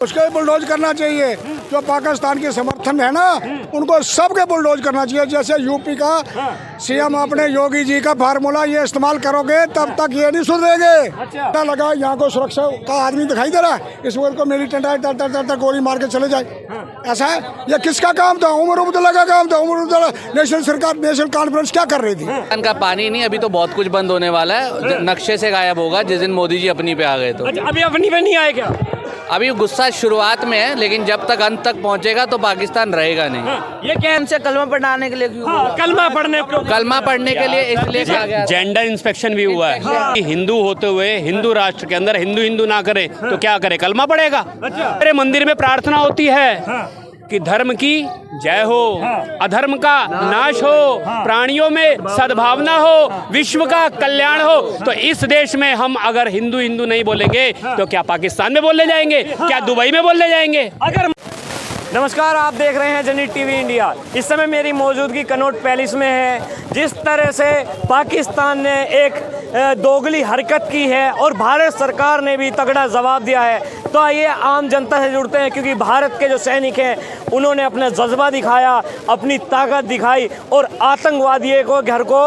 उसके बुलडोज करना चाहिए। जो पाकिस्तान के समर्थन है ना, उनको सबके बुलडोज करना चाहिए। जैसे यूपी का सीएम अपने योगी जी का फार्मूला ये इस्तेमाल करोगे तब तक ये नहीं सुधरेंगे। अच्छा लगा यहाँ को सुरक्षा का आदमी दिखाई दे रहा है, इस वक्त को मिलिटेंट आए तर गोली मार के चले जाए। ऐसा है, ये किसका काम था? उमर अब्दुल्ला का काम था। उमर अब्दुल्ला नेशनल कॉन्फ्रेंस क्या कर रही थी? का पानी नहीं, अभी तो बहुत कुछ बंद होने वाला है, नक्शे से गायब होगा जिस दिन मोदी जी अपनी पे आ गए तो। अच्छा, अभी अपनी पे नहीं आए क्या? अभी गुस्सा शुरुआत में है, लेकिन जब तक अंत तक पहुंचेगा तो पाकिस्तान रहेगा नहीं। ये क्या हमसे कलमा पढ़ाने के लिए क्यों? कलमा पढ़ने के लिए इसलिए कहा गया। जेंडर इंस्पेक्शन भी हुआ है कि हिंदू होते हुए हिंदू राष्ट्र के अंदर हिंदू ना करे तो क्या करे? कलमा पड़ेगा। मेरे मंदिर में प्रार्थना होती है कि धर्म की जय हो, अधर्म का नाश हो, प्राणियों में सद्भावना हो, विश्व का कल्याण हो। तो इस देश में हम अगर हिंदू नहीं बोलेंगे तो क्या पाकिस्तान में बोलने जाएंगे? क्या दुबई में बोलने जाएंगे? नमस्कार, आप देख रहे हैं जनहित टीवी इंडिया। इस समय मेरी मौजूदगी कनॉट पैलेस में है। जिस तरह से पाकिस्तान ने एक दोगली हरकत की है और भारत सरकार ने भी तगड़ा जवाब दिया है, तो आइए आम जनता से जुड़ते हैं, क्योंकि भारत के जो सैनिक हैं उन्होंने अपना जज्बा दिखाया, अपनी ताकत दिखाई और आतंकवादियों को घर को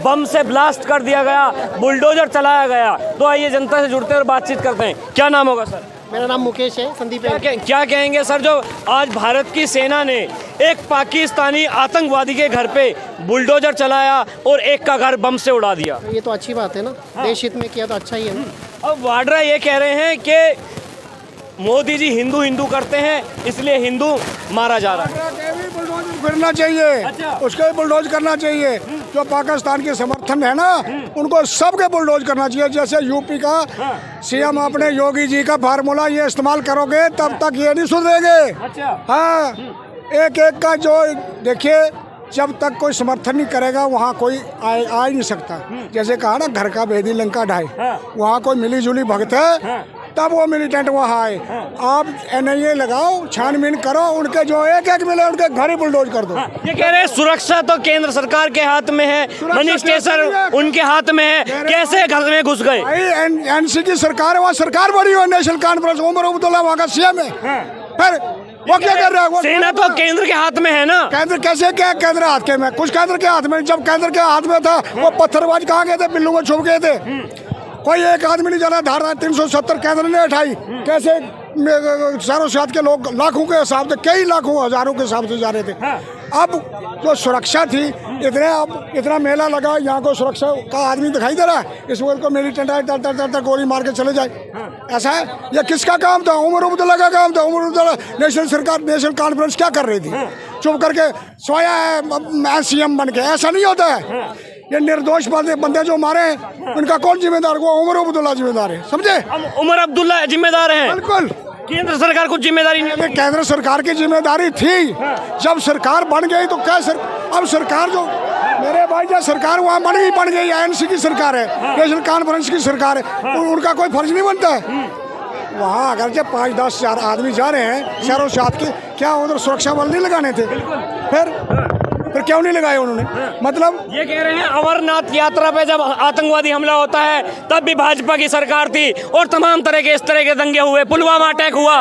बम से ब्लास्ट कर दिया गया, बुलडोजर चलाया गया। तो आइए जनता से जुड़ते हैं और बातचीत करते हैं। क्या नाम होगा सर? मेरा नाम मुकेश है, संदीप है। क्या कहेंगे सर, जो आज भारत की सेना ने एक पाकिस्तानी आतंकवादी के घर पे बुलडोजर चलाया और एक का घर बम से उड़ा दिया? ये तो अच्छी बात है ना, देश हित में किया तो अच्छा ही है ना। अब वाड्रा ये कह रहे हैं कि मोदी जी हिंदू करते हैं इसलिए हिंदू मारा जा रहा है। बुलडोज करना चाहिए। अच्छा। उसके बुलडोज करना चाहिए। जो पाकिस्तान के समर्थन है ना, उनको सबके बुलडोज करना चाहिए। जैसे यूपी का सीएम अपने योगी जी का फार्मूला ये इस्तेमाल करोगे तब तक ये नहीं सुधरेंगे। अच्छा। हाँ, एक का जो देखिए, जब तक कोई समर्थन नहीं करेगा वहाँ कोई आ ही नहीं सकता। जैसे कहा ना, घर का भेदी लंका ढाई, वहाँ कोई मिली जुली भगत है तब वो मिलिटेंट वहाँ आए। आप NIA लगाओ, छानबीन करो, उनके जो एक मिले उनके घर ही बुलडोज कर दो। ये कह रहे हैं सुरक्षा तो केंद्र सरकार के हाथ में है, मनी स्टेशन उनके हाथ में है, कैसे घर में घुस गए? NC की सरकार है, वहाँ सरकार बड़ी हो, नेशनल कॉन्फ्रेंस, उमर अब्दुल्ला वहाँ का CM है। फिर वो क्या कर रहा है? वो सेना तो केंद्र के हाथ में है ना। केंद्र कैसे? क्या केंद्र हाथ के में? कुछ केंद्र के हाथ में। जब केंद्र के हाथ में था वो पत्थरबाज कहाँ गए थे? बिल्लू में छुप गए थे। कोई एक आदमी नहीं जाना। धारा 370 केंद्र ने उठाई। कैसे चारों साथ के लोग लाखों के हिसाब से, कई लाखों हजारों के हिसाब से जा रहे थे। अब जो सुरक्षा थी, इतना मेला लगा, यहाँ को सुरक्षा का आदमी दिखाई दे रहा है, इस वक्त को मिलिटेंट आए तर गोली मार के चले जाए। ऐसा है, ये किसका काम था? उमर अब्दुल्ला का काम था। उमर अब्दुल्ला नेशनल कॉन्फ्रेंस क्या कर रही थी? चुप करके सोया है CM बन के। ऐसा नहीं होता है। ये निर्दोष बंदे जो मारे हैं उनका कौन जिम्मेदार? वो उमर अब्दुल्ला जिम्मेदार है, समझे? उमर अब्दुल्ला जिम्मेदार हैं? बिल्कुल। केंद्र सरकार को जिम्मेदारी नहीं है? केंद्र सरकार की जिम्मेदारी थी। जब सरकार बन गई तो क्या अब सरकार जो मेरे भाई, जब सरकार वहाँ बन गई, NC की सरकार है, नेशनल कॉन्फ्रेंस की सरकार है, उनका कोई फर्ज नहीं बनता है वहाँ? अगर जब 5-10 आदमी जा रहे हैं चारों साथ के, क्या उधर सुरक्षा बल नहीं लगाने थे? फिर क्यों नहीं लगाए उन्होंने? मतलब ये कह रहे हैं अमरनाथ यात्रा पे जब आतंकवादी हमला होता है तब भी भाजपा की सरकार थी और तमाम तरह के इस तरह के दंगे हुए, पुलवामा अटैक हुआ।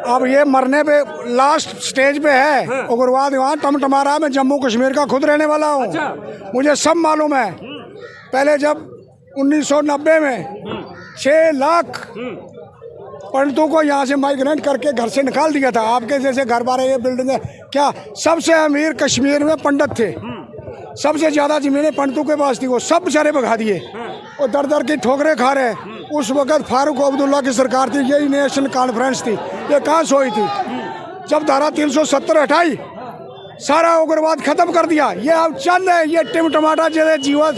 अब ये मरने पे लास्ट स्टेज पे है। उग्रवाद वहाँ टमटमा रहा। मैं जम्मू कश्मीर का खुद रहने वाला हूँ। अच्छा। मुझे सब मालूम है। पहले जब 1990 में 6 लाख पंडितों को यहाँ से माइग्रेट करके घर से निकाल दिया था। आपके जैसे घर बार ये बिल्डिंग है क्या? सबसे अमीर कश्मीर में पंडित थे, सबसे ज्यादा जमीनें पंडितों के पास थी। वो सब बेचारे भगा दिए, वो दर की ठोकरें खा रहे। उस वक्त फारूक अब्दुल्ला की सरकार थी, यही नेशनल कॉन्फ्रेंस थी। ये कहाँ सोई थी? जब धारा 370 हटाई, सारा उग्रवाद खत्म कर दिया। ये अब चंद है, ये टिमटमाटा जैसे जीवा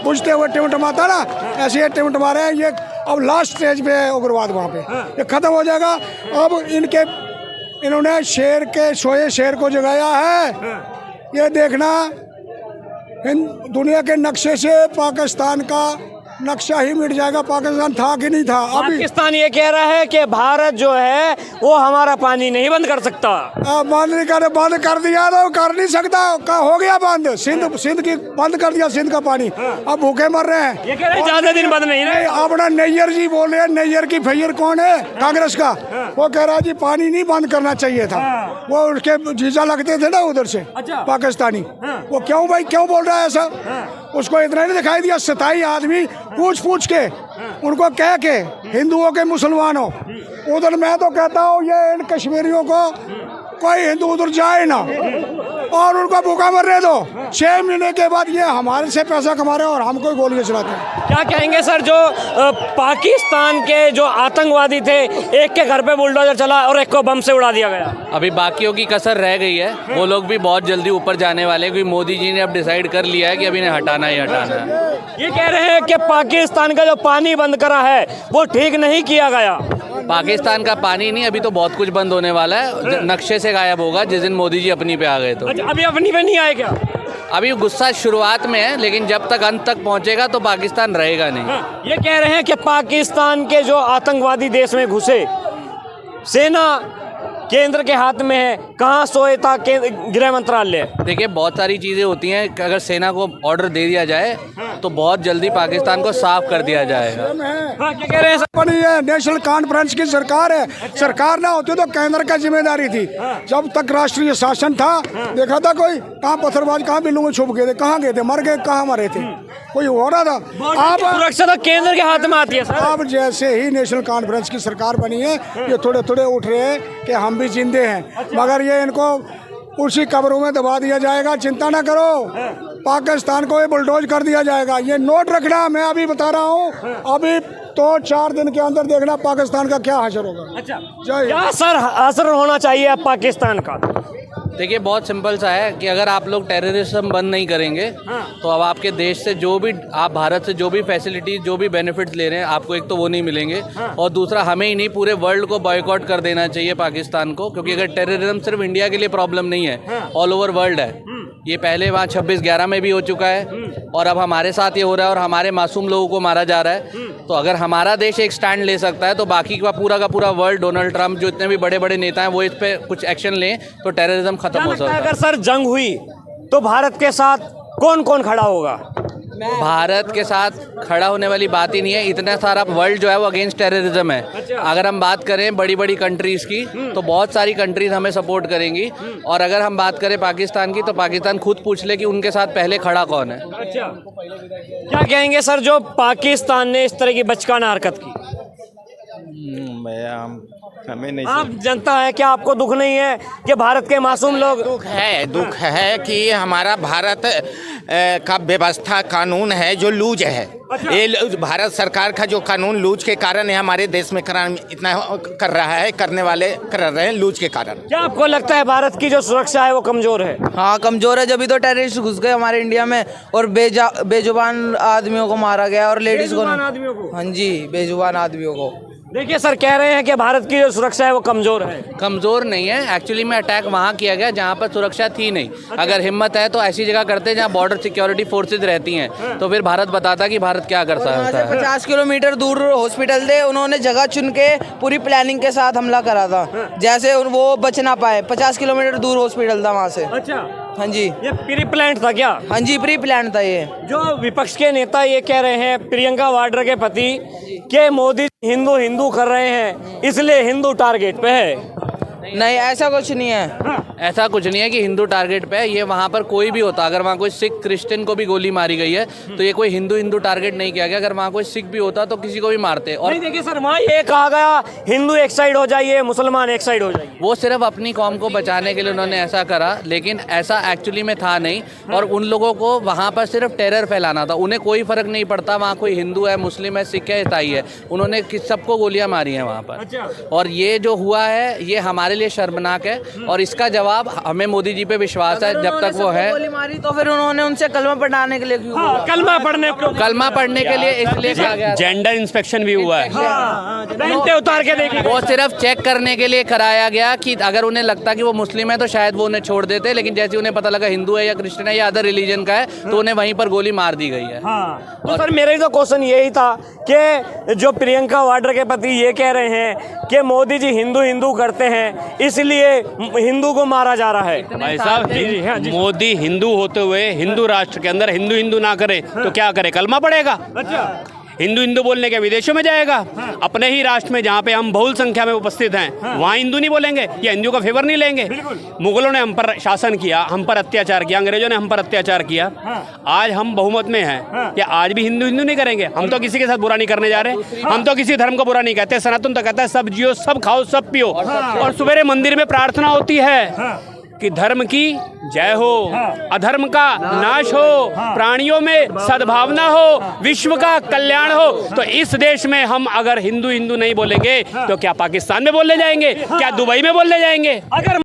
बुझते हुए टिमटमाता ना, ऐसे ये टिमटमा रहे हैं। ये अब लास्ट स्टेज पे है उग्रवाद, वहाँ पे ये खत्म हो जाएगा। अब इन्होंने सोए शेर को जगाया है। ये देखना, दुनिया के नक्शे से पाकिस्तान का नक्शा ही मिट जाएगा। पाकिस्तान था कि नहीं था? अभी पाकिस्तान ये कह रहा है कि भारत जो है वो हमारा पानी नहीं बंद कर सकता। बंद नहीं करे, बंद कर दिया तो कर नहीं सकता। हो गया बंद। सिंध की बंद कर दिया, सिंध का पानी। अब भूखे मर रहे हैं। ये कह रहे हैं ज्यादा दिन बंद नहीं रहे। अपना नैयर जी बोल रहे हैं, नैयर की फैयर कौन है? कांग्रेस का। वो कह रहा है जी पानी नहीं बंद करना चाहिए था। वो उसके जीजा लगते थे ना उधर से पाकिस्तानी। वो क्यों भाई क्यों बोल रहा है ऐसा? उसको इतना नहीं दिखाई दिया? 27 आदमी पूछ के उनको कह के हिंदुओं के मुसलमानों उधर। मैं तो कहता हूँ ये इन कश्मीरियों को कोई हिंदू उधर जाए ना और उनको भूखा मरने दो। 6 महीने के बाद ये हमारे से पैसा कमा रहे हैं और हमको गोलियां चलाते हैं। क्या कहेंगे सर, जो पाकिस्तान के जो आतंकवादी थे, एक के घर पे बुलडोजर चला और एक को बम से उड़ा दिया गया। अभी बाकियों की कसर रह गई है। वो लोग भी बहुत जल्दी ऊपर जाने वाले हैं, क्योंकि मोदी जी ने अब डिसाइड कर लिया है कि अब इन्हें हटाना ही हटाना है। ये कह रहे हैं कि पाकिस्तान का जो पानी बंद करा है वो ठीक नहीं किया गया। पाकिस्तान का पानी नहीं, अभी तो बहुत कुछ बंद होने वाला है। नक्शे से गायब होगा जिस दिन मोदी जी अपनी पे आ गए तो। अच्छा, अभी अपनी पे नहीं आए क्या? अभी गुस्सा शुरुआत में है, लेकिन जब तक अंत तक पहुंचेगा तो पाकिस्तान रहेगा नहीं। ये कह रहे हैं कि पाकिस्तान के जो आतंकवादी देश में घुसे, सेना केंद्र के हाथ में है, कहाँ सोएता गृह मंत्रालय। देखिए बहुत सारी चीज़ें होती हैं, अगर सेना को ऑर्डर दे दिया जाए तो बहुत जल्दी पाकिस्तान को साफ कर दिया जाएगा। हाँ, क्या कह रहे हैं सर? बनी है नेशनल कॉन्फ्रेंस की सरकार है। सरकार ना होती तो केंद्र का जिम्मेदारी थी। जब तक राष्ट्रीय शासन था, देखा था कोई कहाँ पत्थरबाज, कहाँ बिल्लू में छुप गए थे, कहाँ गए थे, मर गए, कहाँ मरे थे, कोई हो रहा था? आप सुरक्षा तो केंद्र के हाथ में आती है सर। अब जैसे ही नेशनल कॉन्फ्रेंस की सरकार बनी है, ये थोड़े थोड़े उठ रहे हैं कि हम भी जिंदे हैं, मगर ये इनको उसी कब्रों में दबा दिया जाएगा। चिंता ना करो, पाकिस्तान को ये बुलडोज कर दिया जाएगा। ये नोट रखना, मैं अभी बता रहा हूँ, अभी तो 4 दिन के अंदर देखना पाकिस्तान का क्या हशर होगा। अच्छा, जय क्या सर असर होना चाहिए अब पाकिस्तान का? देखिए बहुत सिंपल सा है कि अगर आप लोग टेररिज्म बंद नहीं करेंगे तो अब आपके देश से जो भी आप भारत से जो भी फैसिलिटीज जो भी बेनिफिट्स ले रहे हैं आपको एक तो वो नहीं मिलेंगे, और दूसरा हमें ही नहीं पूरे वर्ल्ड को बॉयकॉट कर देना चाहिए पाकिस्तान को। क्योंकि अगर टेररिज्म सिर्फ इंडिया के लिए प्रॉब्लम नहीं है, ऑल ओवर वर्ल्ड है। ये पहले वहाँ 26/11 में भी हो चुका है और अब हमारे साथ ये हो रहा है और हमारे मासूम लोगों को मारा जा रहा है। तो अगर हमारा देश एक स्टैंड ले सकता है तो बाकी का पूरा वर्ल्ड, डोनाल्ड ट्रंप, जो इतने भी बड़े बड़े नेता हैं, वो इस पे कुछ एक्शन लें तो टेररिज्म खत्म हो सकता है। अगर सर जंग हुई तो भारत के साथ कौन कौन खड़ा होगा? भारत के साथ खड़ा होने वाली बात ही नहीं है। इतना सारा वर्ल्ड जो है वो अगेंस्ट टेररिज्म है। अगर हम बात करें बड़ी बड़ी कंट्रीज़ की तो बहुत सारी कंट्रीज़ हमें सपोर्ट करेंगी, और अगर हम बात करें पाकिस्तान की तो पाकिस्तान खुद पूछ ले कि उनके साथ पहले खड़ा कौन है। अच्छा, क्या कहेंगे सर जो पाकिस्तान ने इस तरह की बचकाना हरकत की? हमें नहीं, आप जनता है, क्या आपको दुख नहीं है कि भारत के मासूम लोग? दुख है कि हमारा भारत का व्यवस्था कानून है जो लूज है। ये भारत सरकार का जो कानून लूज के कारण है हमारे देश में क्राइम इतना कर रहा है, करने वाले कर रहे हैं लूज के कारण। क्या आपको लगता है भारत की जो सुरक्षा है वो कमजोर है? हाँ कमजोर है, जब भी तो टेररिस्ट घुस गए हमारे इंडिया में और बेजुबान आदमियों को मारा गया और लेडीज को। आदमियों को? हाँ जी, बेजुबान आदमियों को। देखिए सर, कह रहे हैं कि भारत की जो सुरक्षा है वो कमजोर है। कमज़ोर नहीं है, एक्चुअली में अटैक वहाँ किया गया जहाँ पर सुरक्षा थी नहीं। अगर हिम्मत है तो ऐसी जगह करते हैं जहाँ बॉर्डर सिक्योरिटी फोर्सेज रहती हैं, तो फिर भारत बताता कि भारत क्या कर सकता है। 50 किलोमीटर दूर हॉस्पिटल थे, उन्होंने जगह चुन के पूरी प्लानिंग के साथ हमला करा था, जैसे वो बच ना पाए। 50 किलोमीटर दूर हॉस्पिटल था वहाँ से। अच्छा, हाँ जी, ये प्री प्लान था क्या? हाँ जी, प्री प्लान था ये। जो विपक्ष के नेता ये कह रहे हैं, प्रियंका वाड्रा के पति, कि मोदी हिंदू हिंदू कर रहे हैं इसलिए हिंदू टारगेट पे है। नहीं, ऐसा कुछ नहीं है। ऐसा कुछ नहीं है कि हिंदू टारगेट पे है। ये वहाँ पर कोई भी होता, अगर वहाँ कोई सिख क्रिश्चियन को भी गोली मारी गई है तो ये कोई हिंदू टारगेट नहीं किया गया। अगर वहाँ कोई सिख भी होता तो किसी को भी मारते। और नहीं, देखिए सर, वहाँ ये कहा गया हिंदू एक साइड हो जाइए, मुसलमान एक साइड हो जाइए। वो सिर्फ अपनी कौम को बचाने के लिए उन्होंने ऐसा करा, लेकिन ऐसा एक्चुअली में था नहीं। और उन लोगों को वहाँ पर सिर्फ टेरर फैलाना था, उन्हें कोई फर्क नहीं पड़ता वहाँ कोई हिंदू है, मुस्लिम है, सिख है, ईसाई है। उन्होंने सबको गोलियाँ मारी हैं वहाँ पर। और ये जो हुआ है ये हमारे हमारे लिए शर्मनाक है और इसका जवाब हमें मोदी जी पे विश्वास है जब तक वो है। गोली मारी तो फिर उन्होंने उनसे कलमा पढ़ाने के लिए क्यों बोला? कलमा पढ़ने को कलमा पढ़ने के लिए इसलिए कहा गया था। जेंडर इंस्पेक्शन भी हुआ है। पहनते उतार के देखिए। वो सिर्फ चेक करने के लिए कराया गया कि अगर उन्हें लगता कि वो मुस्लिम है तो शायद वो उन्हें छोड़ देते, लेकिन जैसे उन्हें पता लगा हिंदू है या क्रिश्चियन है या अदर रिलीजन का है तो उन्हें वहीं पर गोली मार दी गई है। तो सर मेरा तो क्वेश्चन यही था कि जो प्रियंका वाड्रा के पति ये कह रहे हैं कि मोदी जी हिंदू हिंदू करते हैं इसलिए हिंदू को मारा जा रहा है। भाई साहब, हाँ जी। मोदी हिंदू होते हुए हिंदू राष्ट्र के अंदर हिंदू हिंदू ना करे तो क्या करे? कलमा पड़ेगा। अच्छा। हिंदू हिंदू बोलने के विदेशों में जाएगा। अपने ही राष्ट्र में जहाँ पे हम बहुल संख्या में उपस्थित हैं वहाँ हिंदू नहीं बोलेंगे या हिंदू का फेवर नहीं लेंगे। मुगलों ने हम पर शासन किया, हम पर अत्याचार किया, अंग्रेजों ने हम पर अत्याचार किया। आज हम बहुमत में हैं या आज भी हिंदू हिंदू नहीं करेंगे? हम तो किसी के साथ बुरा नहीं करने जा रहे, हम तो किसी धर्म को बुरा नहीं कहते। सनातन तो कहता है सब जियो, सब खाओ, सब पियो। और सवेरे मंदिर में प्रार्थना होती है कि धर्म की जय हो, अधर्म का नाश हो, प्राणियों में सद्भावना हो, विश्व का कल्याण हो। तो इस देश में हम अगर हिंदू हिंदू नहीं बोलेंगे तो क्या पाकिस्तान में बोलने जाएंगे? क्या दुबई में बोलने जाएंगे? अगर